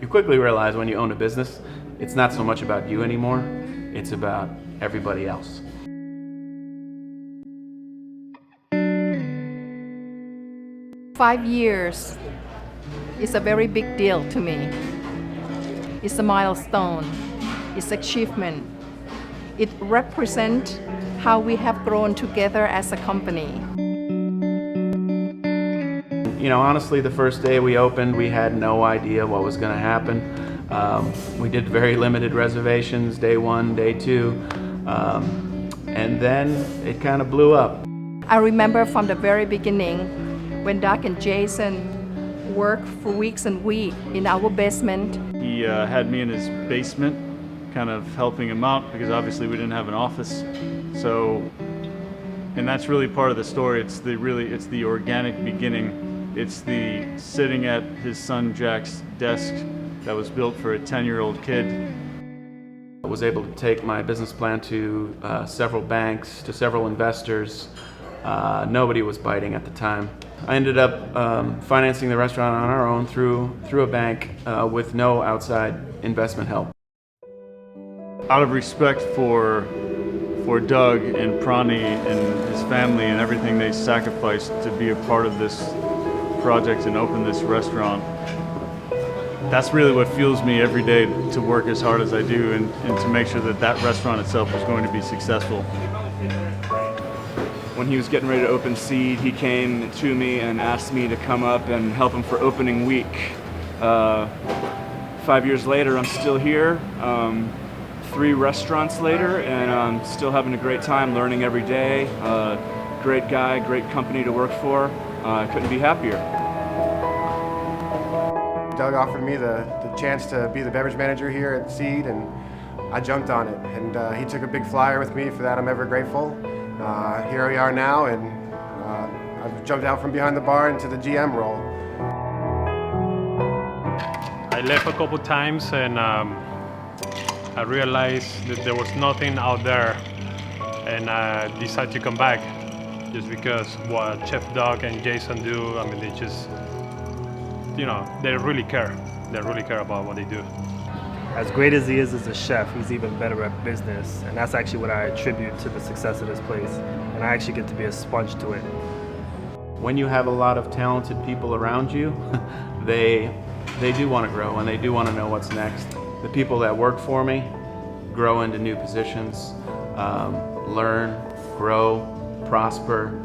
You quickly realize when you own a business, it's not so much about you anymore, it's about everybody else. Five years is a very big deal to me. It's a milestone, it's achievement. It represents how we have grown together as a company. You know, honestly, the first day we opened, we had no idea what was going to happen. We did very limited reservations, day one, day two, and then it kind of blew up. I remember from the very beginning when Doug and Jason worked for weeks and weeks in our basement. He had me in his basement, kind of helping him out because obviously we didn't have an office. So, and that's really part of the story. It's the organic beginning. It's the sitting at his son Jack's desk that was built for a 10-year-old kid. I was able to take my business plan to several banks, to several investors. Nobody was biting at the time. I ended up financing the restaurant on our own through a bank with no outside investment help. Out of respect for Doug and Prani and his family and everything they sacrificed to be a part of this project and open this restaurant, that's really what fuels me every day to work as hard as I do and to make sure that that restaurant itself is going to be successful. When he was getting ready to open Seed, he came to me and asked me to come up and help him for opening week. 5 years later, I'm still here, 3 restaurants later, and I'm still having a great time, learning every day. Great guy, great company to work for. I couldn't be happier. Doug offered me the chance to be the beverage manager here at Seed, and I jumped on it. And he took a big flyer with me. For that, I'm ever grateful. Here we are now, and I've jumped out from behind the bar into the GM role. I left a couple times, and I realized that there was nothing out there, and I decided to come back just because what Chef Doug and Jason do, I mean, they just, you know, they really care. They really care about what they do. As great as he is as a chef, he's even better at business, and that's actually what I attribute to the success of this place, and I actually get to be a sponge to it. When you have a lot of talented people around you, they do want to grow and they do want to know what's next. The people that work for me grow into new positions, learn, grow, prosper,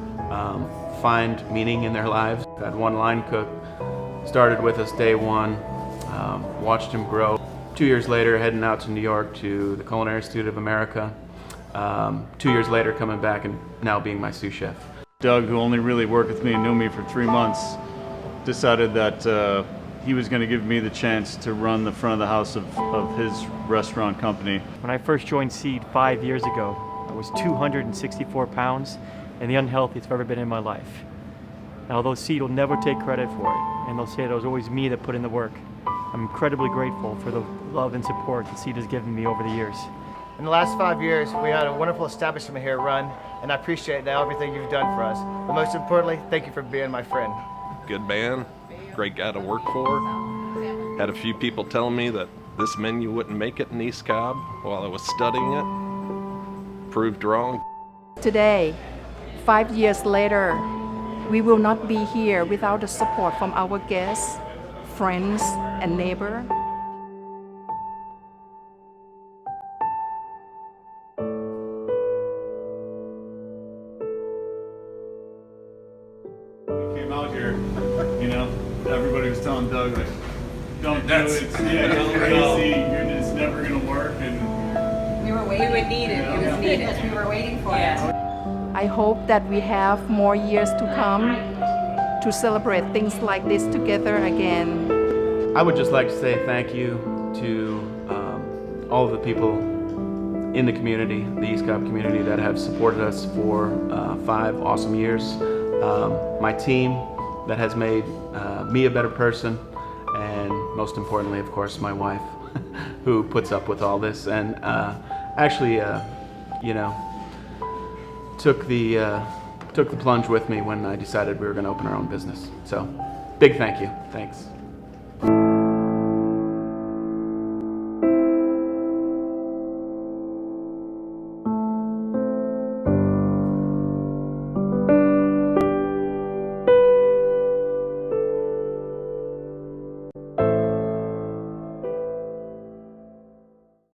find meaning in their lives. That one line cook started with us day one, watched him grow. 2 years later, heading out to New York to the Culinary Institute of America. 2 years later, coming back and now being my sous chef. Doug, who only really worked with me and knew me for 3 months, decided that he was going to give me the chance to run the front of the house of his restaurant company. When I first joined Seed 5 years ago, I was 264 pounds and the unhealthiest I've ever been in my life. And although Seed will never take credit for it, and they'll say it was always me that put in the work, I'm incredibly grateful for the love and support that Seed has given me over the years. In the last 5 years, we had a wonderful establishment here run, and I appreciate now everything you've done for us. But most importantly, thank you for being my friend. Good man, great guy to work for. Had a few people telling me that this menu wouldn't make it in East Cobb while I was studying it. Proved wrong. Today, 5 years later, we will not be here without the support from our guests, friends, and neighbors. We came out here, you know, everybody was telling Doug, like, don't do it, it's crazy, it's never gonna work, and we were waiting. We would need it. It was needed. We were waiting for it. I hope that we have more years to come to celebrate things like this together again. I would just like to say thank you to all of the people in the community, the East Cobb community, that have supported us for 5 awesome years. My team that has made me a better person, and most importantly, of course, my wife, who puts up with all this and actually, you know, took the plunge with me when I decided we were going to open our own business. So, big thank you. Thanks.